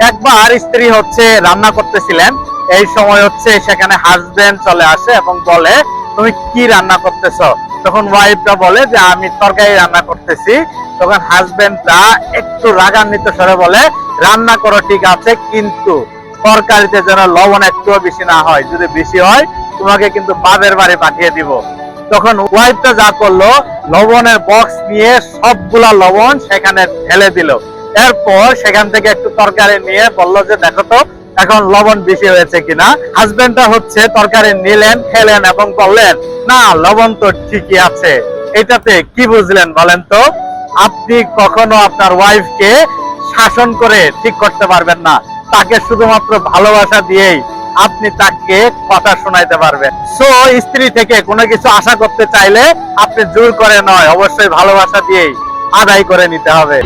একবার স্ত্রী হচ্ছে রান্না করতেছিলেন, এই সময় হচ্ছে সেখানে হাজবেন্ড চলে আসে এবং বলে তুমি কি রান্না করতেছো। তখন ওয়াইফটা বলে যে আমি তরকারি রান্না করতেছি। তখন হাজবেন্ডটা একটু রাগান্বিত স্বরে বলে রান্না করো ঠিক আছে, কিন্তু তরকারিতে যেন লবণ একটুও বেশি না হয়, যদি বেশি হয় তোমাকে কিন্তু বাপের বাড়ি পাঠিয়ে দিব। তখন ওয়াইফটা যা করলো, লবণের বক্স নিয়ে সবগুলা লবণ সেখানে ঢেলে দিল। এরপর সেখান থেকে একটু তরকারি নিয়ে বললো যে দেখো তো এখন লবণ বেশি হয়েছে কিনা। হাজবেন্ডটা হচ্ছে তরকারি নিলেন, খেলেন এবং বললেন না লবণ তো ঠিকই আছে। এটাতে কি বুঝলেন বলেন তো? আপনি কখনো আপনার ওয়াইফকে শাসন করে ঠিক করতে পারবেন না, তাকে শুধুমাত্র ভালোবাসা দিয়েই আপনি তাকে কথা শোনাইতে পারবেন। সো স্ত্রী থেকে কোনো কিছু আশা করতে চাইলে আপনি জোর করে নয়, অবশ্যই ভালোবাসা দিয়েই আদায় করে নিতে হবে।